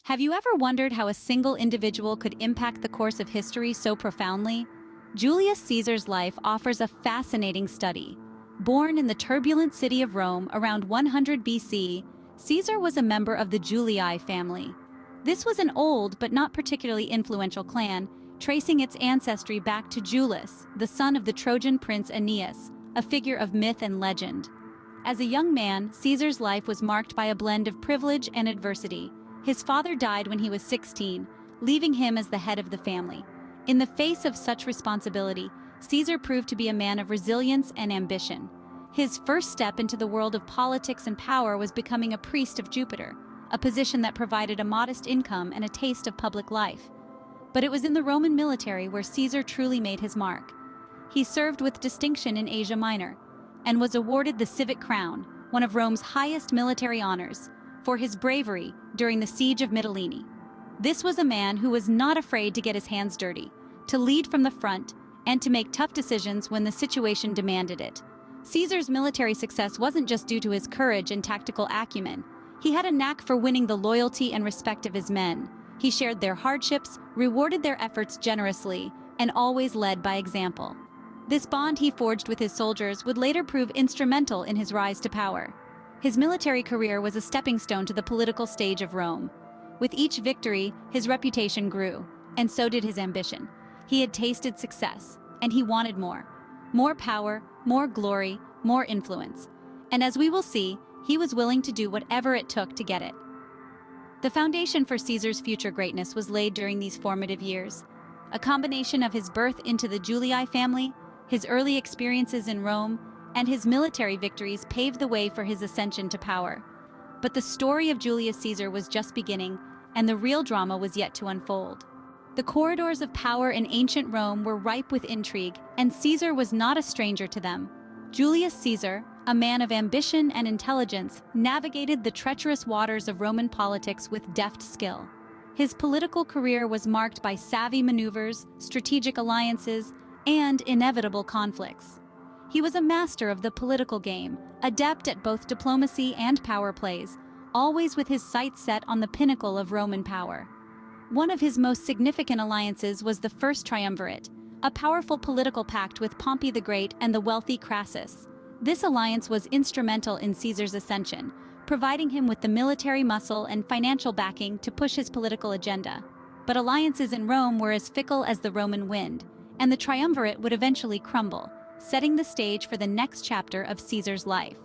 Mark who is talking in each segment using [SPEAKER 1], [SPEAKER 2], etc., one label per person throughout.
[SPEAKER 1] Have you ever wondered how a single individual could impact the course of history so profoundly? Julius Caesar's life offers a fascinating study. Born in the turbulent city of Rome around 100 BC, Caesar was a member of the Julii family. This was an old but not particularly influential clan, tracing its ancestry back to Julius, the son of the Trojan prince Aeneas, a figure of myth and legend. As a young man, Caesar's life was marked by a blend of privilege and adversity. His father died when he was 16, leaving him as the head of the family. In the face of such responsibility, Caesar proved to be a man of resilience and ambition. His first step into the world of politics and power was becoming a priest of Jupiter, a position that provided a modest income and a taste of public life. But it was in the Roman military where Caesar truly made his mark. He served with distinction in Asia Minor, and was awarded the Civic Crown, one of Rome's highest military honors, for his bravery during the siege of Mytilene. This was a man who was not afraid to get his hands dirty, to lead from the front, and to make tough decisions when the situation demanded it. Caesar's military success wasn't just due to his courage and tactical acumen. He had a knack for winning the loyalty and respect of his men. He shared their hardships, rewarded their efforts generously, and always led by example. This bond he forged with his soldiers would later prove instrumental in his rise to power. His military career was a stepping stone to the political stage of Rome. With each victory, his reputation grew, and so did his ambition. He had tasted success, and he wanted more. More power, more glory, more influence. And as we will see, he was willing to do whatever it took to get it. The foundation for Caesar's future greatness was laid during these formative years. A combination of his birth into the Julii family, his early experiences in Rome, and his military victories paved the way for his ascension to power. But the story of Julius Caesar was just beginning, and the real drama was yet to unfold. The corridors of power in ancient Rome were ripe with intrigue, and Caesar was not a stranger to them. Julius Caesar, a man of ambition and intelligence, navigated the treacherous waters of Roman politics with deft skill. His political career was marked by savvy maneuvers, strategic alliances, and inevitable conflicts. He was a master of the political game, adept at both diplomacy and power plays, always with his sights set on the pinnacle of Roman power. One of his most significant alliances was the First Triumvirate, a powerful political pact with Pompey the Great and the wealthy Crassus. This alliance was instrumental in Caesar's ascension, providing him with the military muscle and financial backing to push his political agenda. But alliances in Rome were as fickle as the Roman wind, and the triumvirate would eventually crumble, setting the stage for the next chapter of Caesar's life.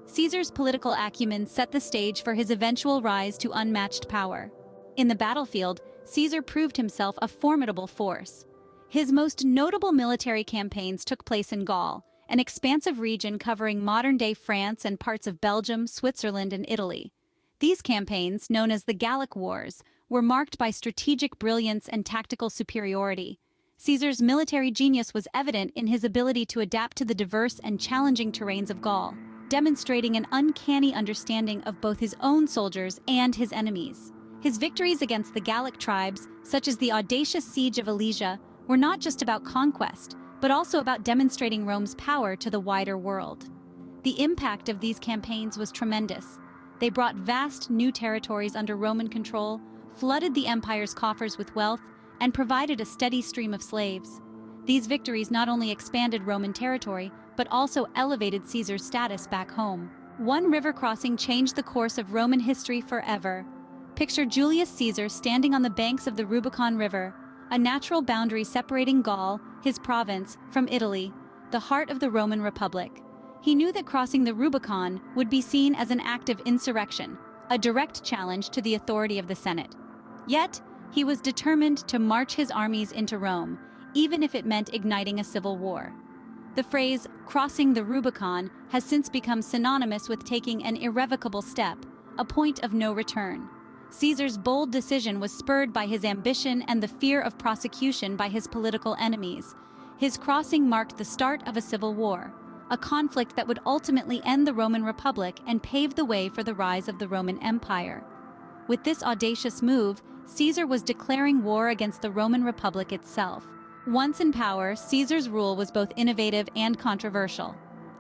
[SPEAKER 1] Caesar's political acumen set the stage for his eventual rise to unmatched power. In the battlefield, Caesar proved himself a formidable force. His most notable military campaigns took place in Gaul, an expansive region covering modern-day France and parts of Belgium, Switzerland, and Italy. These campaigns, known as the Gallic Wars, were marked by strategic brilliance and tactical superiority. Caesar's military genius was evident in his ability to adapt to the diverse and challenging terrains of Gaul, demonstrating an uncanny understanding of both his own soldiers and his enemies. His victories against the Gallic tribes, such as the audacious siege of Alesia, were not just about conquest, but also about demonstrating Rome's power to the wider world. The impact of these campaigns was tremendous. They brought vast new territories under Roman control, flooded the empire's coffers with wealth, and provided a steady stream of slaves. These victories not only expanded Roman territory, but also elevated Caesar's status back home. One river crossing changed the course of Roman history forever. Picture Julius Caesar standing on the banks of the Rubicon River, a natural boundary separating Gaul, his province, from Italy, the heart of the Roman Republic. He knew that crossing the Rubicon would be seen as an act of insurrection, a direct challenge to the authority of the Senate. Yet, he was determined to march his armies into Rome, even if it meant igniting a civil war. The phrase, crossing the Rubicon, has since become synonymous with taking an irrevocable step, a point of no return. Caesar's bold decision was spurred by his ambition and the fear of prosecution by his political enemies. His crossing marked the start of a civil war, a conflict that would ultimately end the Roman Republic and pave the way for the rise of the Roman Empire. With this audacious move, Caesar was declaring war against the Roman Republic itself. Once in power, Caesar's rule was both innovative and controversial.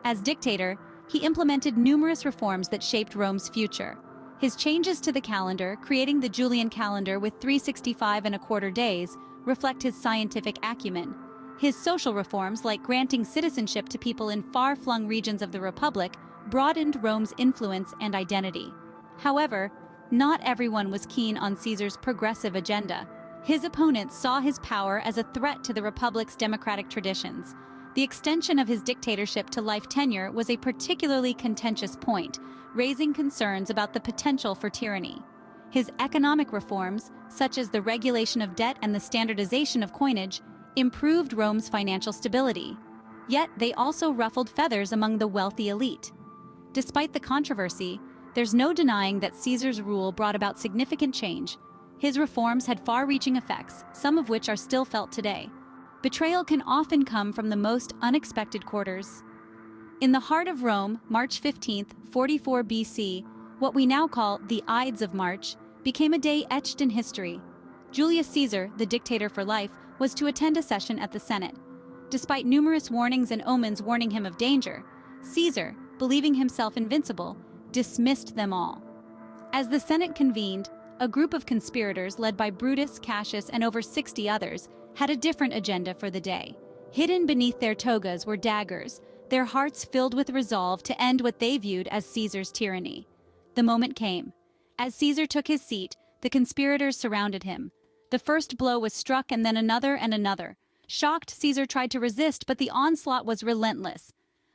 [SPEAKER 1] As dictator, he implemented numerous reforms that shaped Rome's future. His changes to the calendar, creating the Julian calendar with 365 1/4 days, reflect his scientific acumen. His social reforms, like granting citizenship to people in far-flung regions of the Republic, broadened Rome's influence and identity. However, not everyone was keen on Caesar's progressive agenda. His opponents saw his power as a threat to the Republic's democratic traditions. The extension of his dictatorship to life tenure was a particularly contentious point, raising concerns about the potential for tyranny. His economic reforms, such as the regulation of debt and the standardization of coinage, improved Rome's financial stability. Yet they also ruffled feathers among the wealthy elite. Despite the controversy, there's no denying that Caesar's rule brought about significant change. His reforms had far-reaching effects, some of which are still felt today. Betrayal can often come from the most unexpected quarters. In the heart of Rome, March 15, 44 BC, what we now call the Ides of March, became a day etched in history. Julius Caesar, the dictator for life, was to attend a session at the Senate. Despite numerous warnings and omens warning him of danger, Caesar, believing himself invincible, dismissed them all. As the Senate convened, a group of conspirators led by Brutus, Cassius, and over 60 others had a different agenda for the day. Hidden beneath their togas were daggers, their hearts filled with resolve to end what they viewed as Caesar's tyranny. The moment came. As Caesar took his seat, the conspirators surrounded him. The first blow was struck and then another and another. Shocked, Caesar tried to resist, but the onslaught was relentless.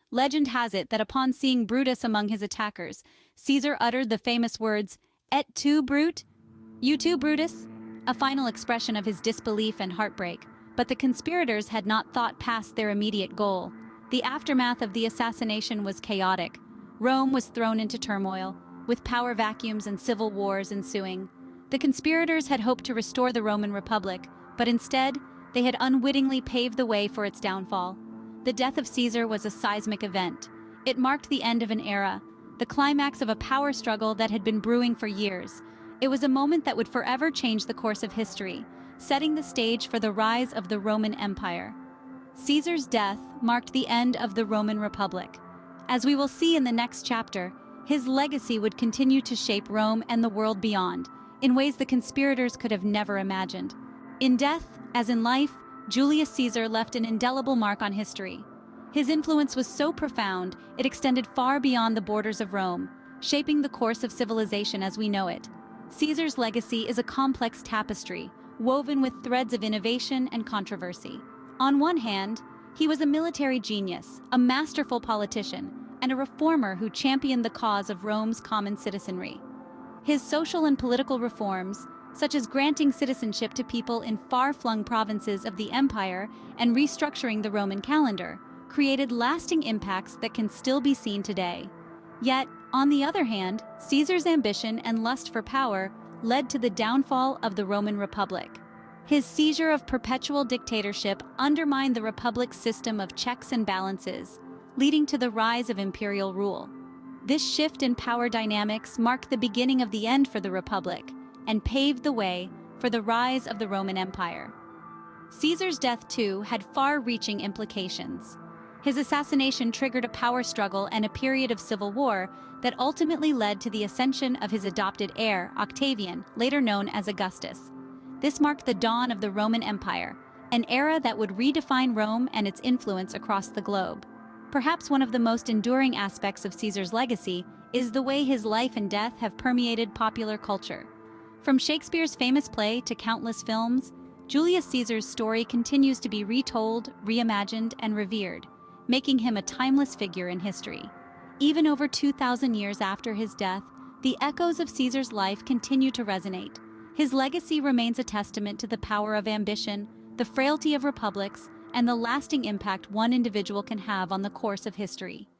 [SPEAKER 1] Legend has it that upon seeing Brutus among his attackers, Caesar uttered the famous words, "Et tu, Brute?" "You too, Brutus?" A final expression of his disbelief and heartbreak. But the conspirators had not thought past their immediate goal. The aftermath of the assassination was chaotic. Rome was thrown into turmoil, with power vacuums and civil wars ensuing. The conspirators had hoped to restore the Roman Republic, but instead, they had unwittingly paved the way for its downfall. The death of Caesar was a seismic event. It marked the end of an era, the climax of a power struggle that had been brewing for years. It was a moment that would forever change the course of history, setting the stage for the rise of the Roman Empire. Caesar's death marked the end of the Roman Republic. As we will see in the next chapter, his legacy would continue to shape Rome and the world beyond, in ways the conspirators could have never imagined. In death, as in life, Julius Caesar left an indelible mark on history. His influence was so profound, it extended far beyond the borders of Rome, shaping the course of civilization as we know it. Caesar's legacy is a complex tapestry, woven with threads of innovation and controversy. On one hand, he was a military genius, a masterful politician, and a reformer who championed the cause of Rome's common citizenry. His social and political reforms, such as granting citizenship to people in far-flung provinces of the empire and restructuring the Roman calendar, created lasting impacts that can still be seen today. Yet, on the other hand, Caesar's ambition and lust for power led to the downfall of the Roman Republic. His seizure of perpetual dictatorship undermined the Republic's system of checks and balances, leading to the rise of imperial rule. This shift in power dynamics marked the beginning of the end for the Republic and paved the way for the rise of the Roman Empire. Caesar's death, too, had far-reaching implications. His assassination triggered a power struggle and a period of civil war that ultimately led to the ascension of his adopted heir, Octavian, later known as Augustus. This marked the dawn of the Roman Empire, an era that would redefine Rome and its influence across the globe. Perhaps one of the most enduring aspects of Caesar's legacy is the way his life and death have permeated popular culture. From Shakespeare's famous play to countless films, Julius Caesar's story continues to be retold, reimagined, and revered, making him a timeless figure in history. Even over 2,000 years after his death, the echoes of Caesar's life continue to resonate. His legacy remains a testament to the power of ambition, the frailty of republics, and the lasting impact one individual can have on the course of history.